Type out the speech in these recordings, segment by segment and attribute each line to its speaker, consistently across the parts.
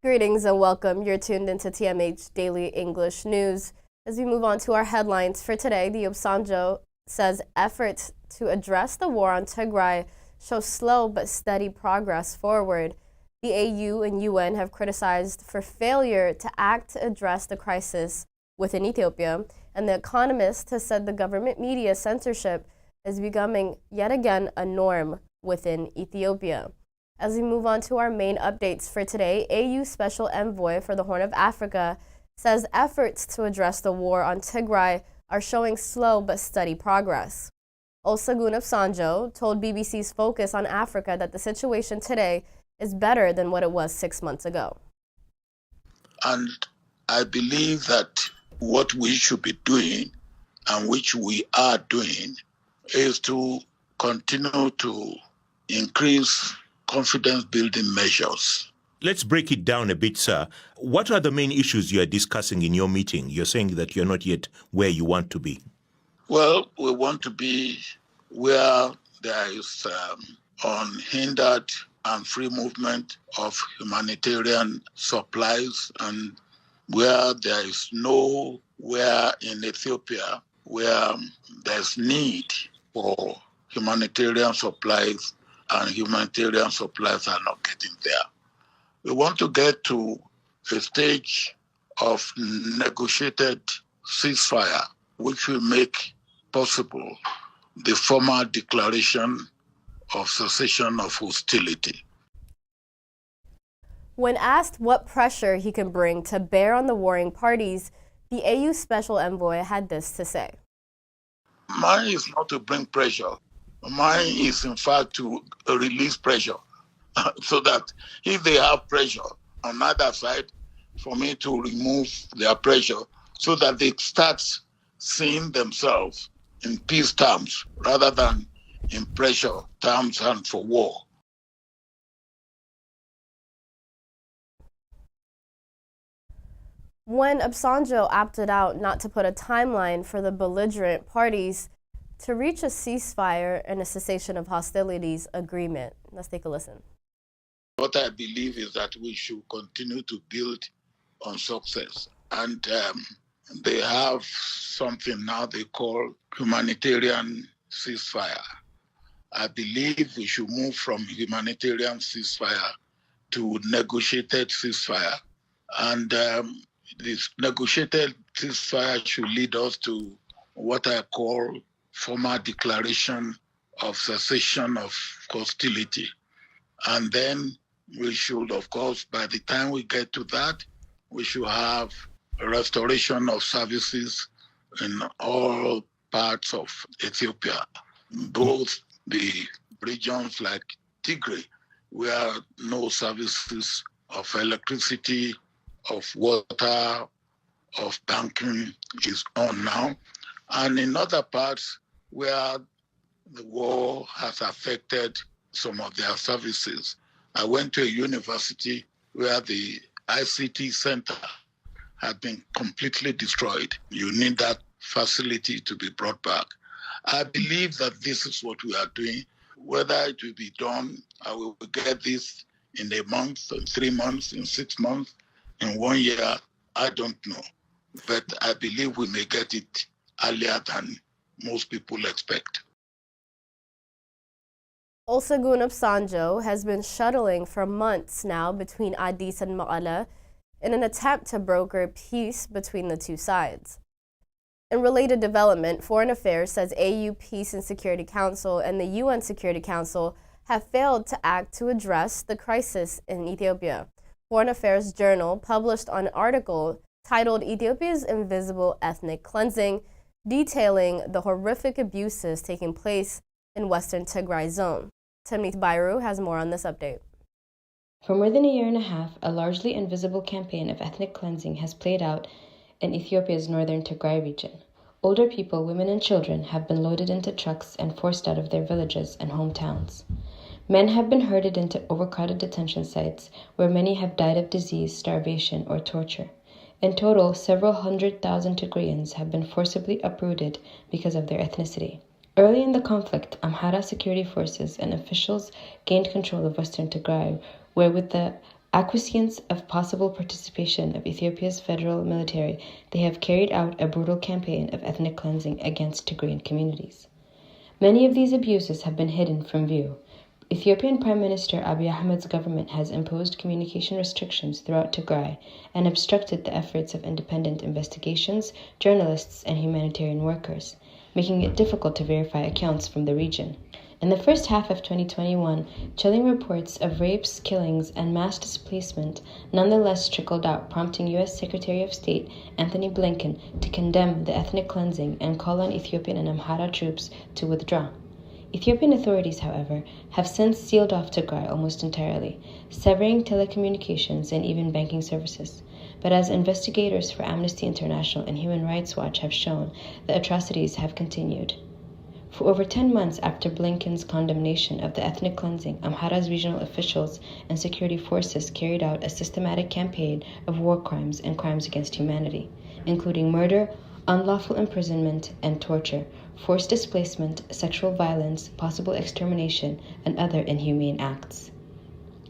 Speaker 1: Greetings and welcome. You're tuned into TMH Daily English News. As we move on to our headlines for today, the Obasanjo says efforts to address the war on Tigray show slow but steady progress forward. The AU and UN have criticized for failure to act to address the crisis within Ethiopia, and The Economist has said the government media censorship is becoming yet again a norm within Ethiopia. As we move on to our main updates for today, AU Special Envoy for the Horn of Africa says efforts to address the war on Tigray are showing slow but steady progress. Olusegun Obasanjo told BBC's Focus on Africa that the situation today is better than what it was 6 months ago.
Speaker 2: And I believe that what we should be doing, and which we are doing, is to continue to increase confidence-building measures.
Speaker 3: Let's break it down a bit, sir. What are the main issues you are discussing in your meeting? You're saying that you're not yet where you want to be.
Speaker 2: Well, we want to be where there is unhindered and free movement of humanitarian supplies, and where there is nowhere in Ethiopia where there's need for humanitarian supplies and humanitarian supplies are not getting there. We want to get to a stage of negotiated ceasefire, which will make possible the formal declaration of cessation of hostility.
Speaker 1: When asked what pressure he can bring to bear on the warring parties, the AU Special Envoy had this to say.
Speaker 2: Mine is not to bring pressure. Mine is, in fact, to release pressure so that if they have pressure on either side, for me to remove their pressure so that they start seeing themselves in peace terms rather than in pressure terms and for war.
Speaker 1: When Obasanjo opted out not to put a timeline for the belligerent parties to reach a ceasefire and a cessation of hostilities agreement. Let's take a listen.
Speaker 2: What I believe is that we should continue to build on success. And they have something now they call humanitarian ceasefire. I believe we should move from humanitarian ceasefire to negotiated ceasefire. And this negotiated ceasefire should lead us to what I call formal declaration of cessation of hostility. And then we should, of course, by the time we get to that, we should have a restoration of services in all parts of Ethiopia, both the regions like Tigray, where no services of electricity, of water, of banking is on now, and in other parts where the war has affected some of their services. I went to a university where the ICT center had been completely destroyed. You need that facility to be brought back. I believe that this is what we are doing. Whether it will be done, I will get this in a month, in 3 months, in 6 months, in 1 year, I don't know. But I believe we may get it earlier than most people expect.
Speaker 1: Olusegun Obasanjo has been shuttling for months now between Addis and Mekelle in an attempt to broker peace between the two sides. In related development, Foreign Affairs says AU Peace and Security Council and the UN Security Council have failed to act to address the crisis in Ethiopia. Foreign Affairs Journal published an article titled Ethiopia's Invisible Ethnic Cleansing, detailing the horrific abuses taking place in Western Tigray zone. Timnit Bairu has more on this update.
Speaker 4: For more than a year and a half, a largely invisible campaign of ethnic cleansing has played out in Ethiopia's northern Tigray region. Older people, women, and children have been loaded into trucks and forced out of their villages and hometowns. Men have been herded into overcrowded detention sites where many have died of disease, starvation, or torture. In total, several 100,000 Tigrayans have been forcibly uprooted because of their ethnicity. Early in the conflict, Amhara security forces and officials gained control of Western Tigray, where with the Acquiescence of possible participation of Ethiopia's federal military, they have carried out a brutal campaign of ethnic cleansing against Tigrayan communities. Many of these abuses have been hidden from view. Ethiopian Prime Minister Abiy Ahmed's government has imposed communication restrictions throughout Tigray and obstructed the efforts of independent investigations, journalists, and humanitarian workers, making it difficult to verify accounts from the region. In the first half of 2021, chilling reports of rapes, killings, and mass displacement nonetheless trickled out, prompting U.S. Secretary of State Anthony Blinken to condemn the ethnic cleansing and call on Ethiopian and Amhara troops to withdraw. Ethiopian authorities, however, have since sealed off Tigray almost entirely, severing telecommunications and even banking services. But as investigators for Amnesty International and Human Rights Watch have shown, the atrocities have continued. For over 10 months after Blinken's condemnation of the ethnic cleansing, Amhara's regional officials and security forces carried out a systematic campaign of war crimes and crimes against humanity, including murder, unlawful imprisonment and torture, forced displacement, sexual violence, possible extermination, and other inhumane acts.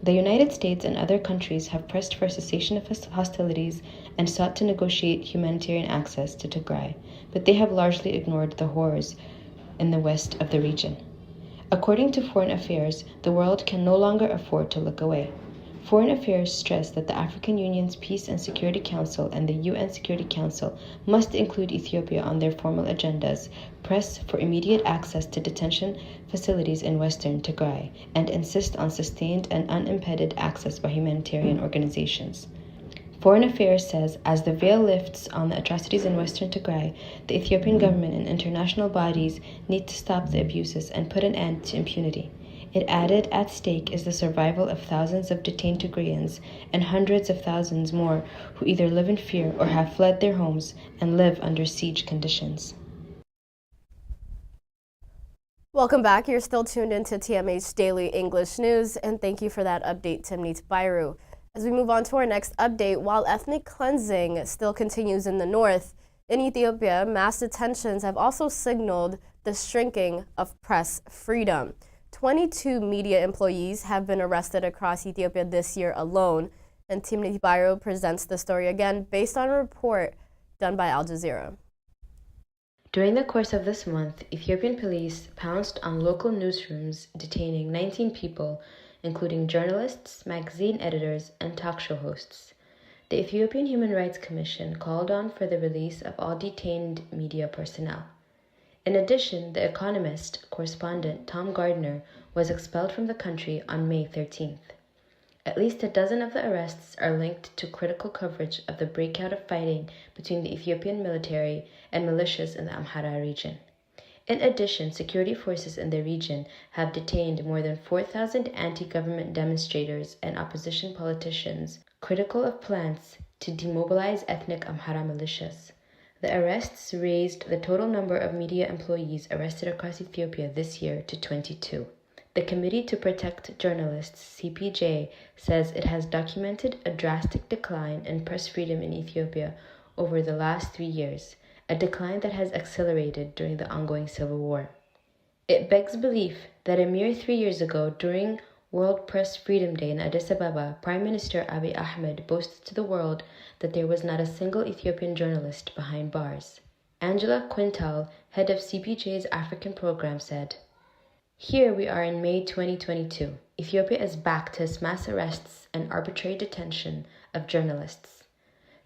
Speaker 4: The United States and other countries have pressed for a cessation of hostilities and sought to negotiate humanitarian access to Tigray, but they have largely ignored the horrors in the west of the region. According to Foreign Affairs, the world can no longer afford to look away. Foreign Affairs stressed that the African Union's Peace and Security Council and the UN Security Council must include Ethiopia on their formal agendas, press for immediate access to detention facilities in western Tigray, and insist on sustained and unimpeded access by humanitarian organizations. Foreign Affairs says as the veil lifts on the atrocities in western Tigray, the Ethiopian government and international bodies need to stop the abuses and put an end to impunity. It added, at stake is the survival of thousands of detained Tigrayans and hundreds of thousands more who either live in fear or have fled their homes and live under siege conditions.
Speaker 1: Welcome back. You're still tuned into TMH Daily English News, and thank you for that update, Timnit Bairu. As we move on to our next update, while ethnic cleansing still continues in the north, in Ethiopia, mass detentions have also signaled the shrinking of press freedom. 22 media employees have been arrested across Ethiopia this year alone, and Timnit Bairu presents the story again based on a report done by Al Jazeera.
Speaker 4: During the course of this month, Ethiopian police pounced on local newsrooms, detaining 19 people, including journalists, magazine editors, and talk show hosts. The Ethiopian Human Rights Commission called on for the release of all detained media personnel. In addition, The Economist correspondent Tom Gardner was expelled from the country on May 13th. At least a dozen of the arrests are linked to critical coverage of the breakout of fighting between the Ethiopian military and militias in the Amhara region. In addition, security forces in the region have detained more than 4,000 anti-government demonstrators and opposition politicians critical of plans to demobilize ethnic Amhara militias. The arrests raised the total number of media employees arrested across Ethiopia this year to 22. The Committee to Protect Journalists, CPJ, says it has documented a drastic decline in press freedom in Ethiopia over the last 3 years, a decline that has accelerated during the ongoing civil war. It begs belief that a mere 3 years ago, during World Press Freedom Day in Addis Ababa, Prime Minister Abiy Ahmed boasted to the world that there was not a single Ethiopian journalist behind bars. Angela Quintal, head of CPJ's African program, said, "Here we are in May 2022. Ethiopia is back to its mass arrests and arbitrary detention of journalists.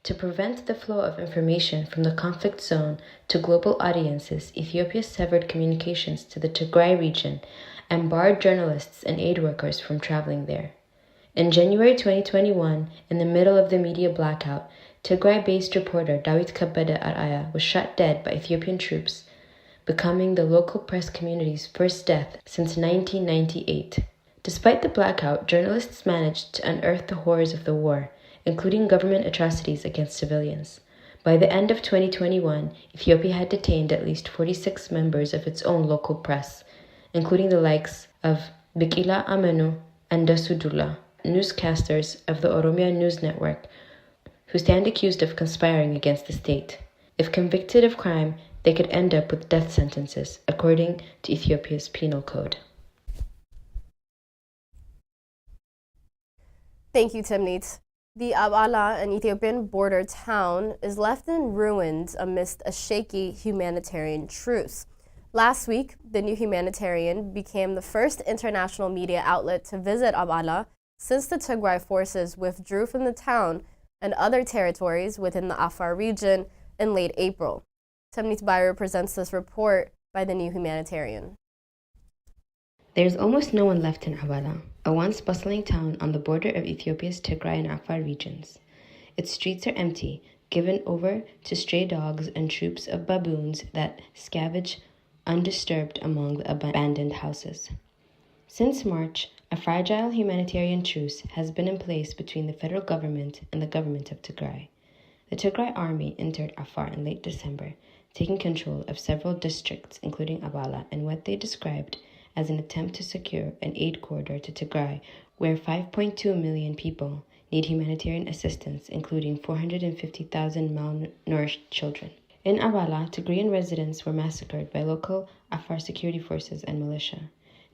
Speaker 4: To prevent the flow of information from the conflict zone to global audiences, Ethiopia severed communications to the Tigray region and barred journalists and aid workers from traveling there. In January 2021, in the middle of the media blackout, Tigray-based reporter Dawit Kabede Araya was shot dead by Ethiopian troops, becoming the local press community's first death since 1998. Despite the blackout, journalists managed to unearth the horrors of the war, including government atrocities against civilians. By the end of 2021, Ethiopia had detained at least 46 members of its own local press, including the likes of Bikila Amenu and Dasudullah, newscasters of the Oromia News Network, who stand accused of conspiring against the state. If convicted of crime, they could end up with death sentences, according to Ethiopia's penal code.
Speaker 1: Thank you, Timnit. The Abala, an Ethiopian border town, is left in ruins amidst a shaky humanitarian truce. Last week, the New Humanitarian became the first international media outlet to visit Abala since the Tigray forces withdrew from the town and other territories within the Afar region in late April. Timnit Bayer presents this report by the New Humanitarian.
Speaker 4: There's almost no one left in Abala, a once bustling town on the border of Ethiopia's Tigray and Afar regions. Its streets are empty, given over to stray dogs and troops of baboons that scavenge undisturbed among the abandoned houses. Since March, a fragile humanitarian truce has been in place between the federal government and the government of Tigray. The Tigray army entered Afar in late December, taking control of several districts, including Abala, in what they described as an attempt to secure an aid corridor to Tigray, where 5.2 million people need humanitarian assistance, including 450,000 malnourished children. In Abala, Tigrayan residents were massacred by local Afar security forces and militia.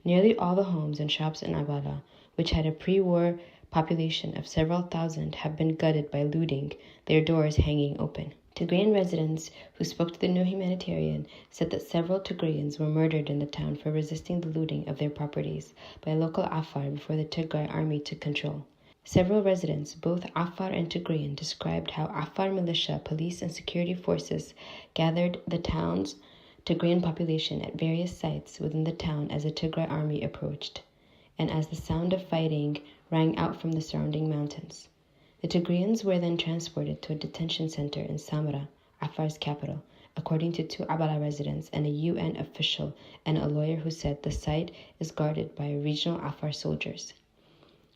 Speaker 4: Nearly all the homes and shops in Abala, which had a pre-war population of several thousand, have been gutted by looting, their doors hanging open. Tigrayan residents who spoke to the New Humanitarian said that several Tigrayans were murdered in the town for resisting the looting of their properties by local Afar before the Tigray army took control. Several residents, both Afar and Tigrayan, described how Afar militia, police, and security forces gathered the town's Tigrayan population at various sites within the town as the Tigray army approached, and as the sound of fighting rang out from the surrounding mountains. The Tigrayans were then transported to a detention center in Samara, Afar's capital, according to two Abala residents and a UN official and a lawyer who said the site is guarded by regional Afar soldiers.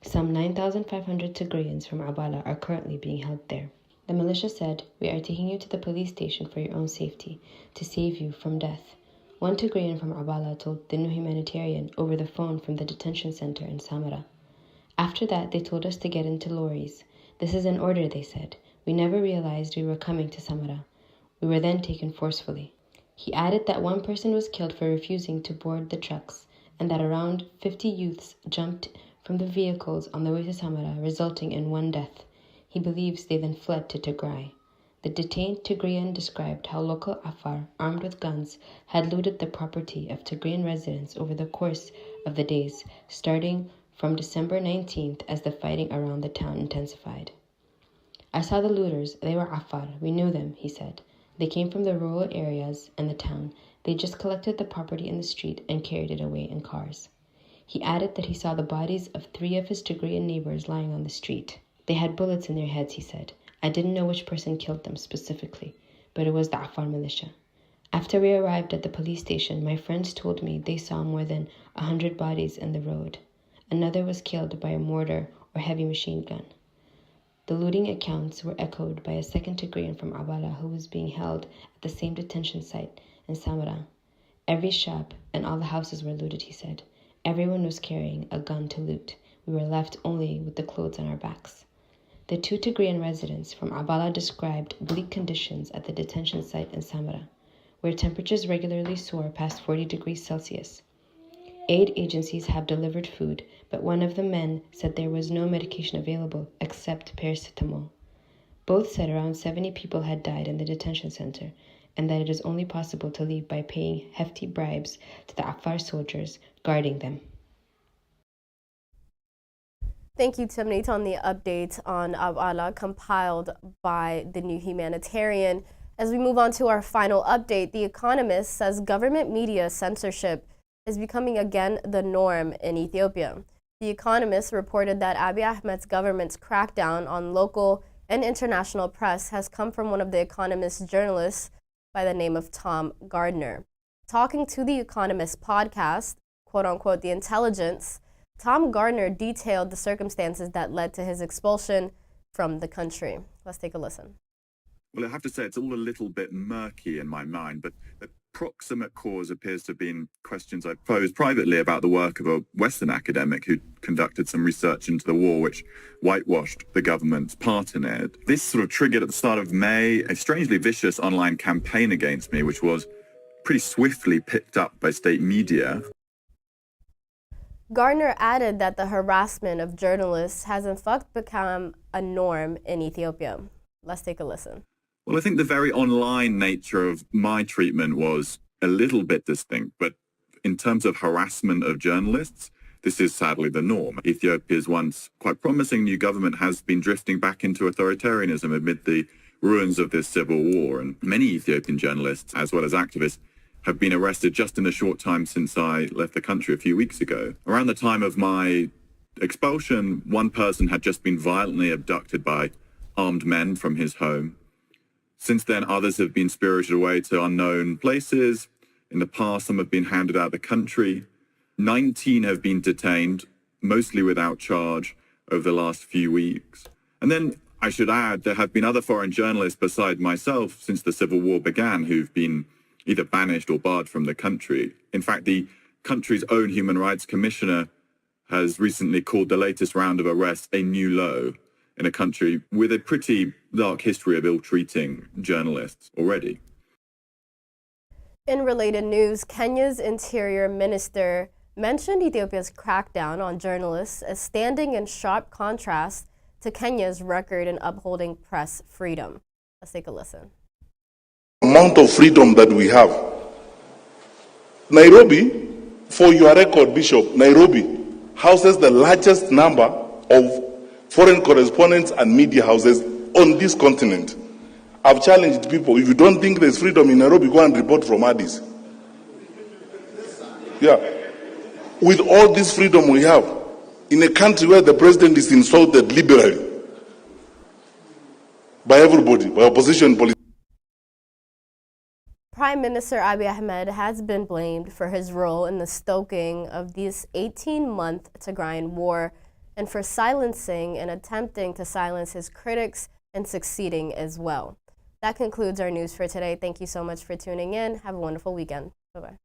Speaker 4: Some 9,500 Tigrayans from Abala are currently being held there. The militia said, "We are taking you to the police station for your own safety, to save you from death." One Tigrayan from Abala told the New Humanitarian over the phone from the detention center in Samara. "After that, they told us to get into lorries. This is an order," they said. "We never realized we were coming to Samara. We were then taken forcefully." He added that one person was killed for refusing to board the trucks, and that around 50 youths jumped from the vehicles on the way to Samara, resulting in one death. He believes they then fled to Tigray. The detained Tigrayan described how local Afar, armed with guns, had looted the property of Tigrayan residents over the course of the days, starting from December 19th as the fighting around the town intensified. "I saw the looters. They were Afar. We knew them," he said. "They came from the rural areas and the town. They just collected the property in the street and carried it away in cars." He added that he saw the bodies of 3 of his Tigrayan neighbors lying on the street. "They had bullets in their heads," he said. "I didn't know which person killed them specifically, but it was the Afar militia." "After we arrived at the police station, my friends told me they saw more than 100 bodies in the road. Another was killed by a mortar or heavy machine gun." The looting accounts were echoed by a second Tigrayan from Abala who was being held at the same detention site in Samara. "Every shop and all the houses were looted," he said. "Everyone was carrying a gun to loot. We were left only with the clothes on our backs." The 2 Tigrayan residents from Abala described bleak conditions at the detention site in Samara, where temperatures regularly soar past 40 degrees Celsius. Aid agencies have delivered food, but one of the men said there was no medication available except paracetamol. Both said around 70 people had died in the detention center, and that it is only possible to leave by paying hefty bribes to the Afar soldiers guarding them.
Speaker 1: Thank you, Timnit, on the update on Abala compiled by the New Humanitarian. As we move on to our final update, The Economist says government media censorship is becoming again the norm in Ethiopia. The Economist reported that Abiy Ahmed's government's crackdown on local and international press has come from one of The Economist's journalists by the name of Tom Gardner. Talking to The Economist podcast, quote unquote, The Intelligence, Tom Gardner detailed the circumstances that led to his expulsion from the country. Let's take a listen.
Speaker 5: Well, I have to say it's all a little bit murky in my mind, but the proximate cause appears to have been questions I posed privately about the work of a Western academic who conducted some research into the war, which whitewashed the government's part in it. This sort of triggered at the start of May a strangely vicious online campaign against me, which was pretty swiftly picked up by state media.
Speaker 1: Gardner added that the harassment of journalists has in fact become a norm in Ethiopia. Let's take a listen.
Speaker 5: Well, I think the very online nature of my treatment was a little bit distinct, but in terms of harassment of journalists, this is sadly the norm. Ethiopia's once quite promising new government has been drifting back into authoritarianism amid the ruins of this civil war, and many Ethiopian journalists, as well as activists, have been arrested just in a short time since I left the country a few weeks ago. Around the time of my expulsion, one person had just been violently abducted by armed men from his home. Since then, others have been spirited away to unknown places. In the past, some have been handed out of the country. 19 have been detained, mostly without charge, over the last few weeks. And then I should add, there have been other foreign journalists beside myself since the civil war began who've been either banished or barred from the country. In fact, the country's own human rights commissioner has recently called the latest round of arrests a new low in a country with a pretty dark history of ill-treating journalists already.
Speaker 1: In related news, Kenya's interior minister mentioned Ethiopia's crackdown on journalists as standing in sharp contrast to Kenya's record in upholding press freedom. Let's take a listen.
Speaker 6: Amount of freedom that we have. Nairobi, for your record, Bishop, Nairobi houses the largest number of foreign correspondents and media houses on this continent. I've challenged people, if you don't think there's freedom in Nairobi, go and report from Addis. Yeah. With all this freedom we have, in a country where the president is insulted liberally by everybody, by opposition politicians.
Speaker 1: Prime Minister Abiy Ahmed has been blamed for his role in the stoking of this 18-month Tigrayan war and for silencing and attempting to silence his critics and succeeding as well. That concludes our news for today. Thank you so much for tuning in. Have a wonderful weekend. Bye-bye.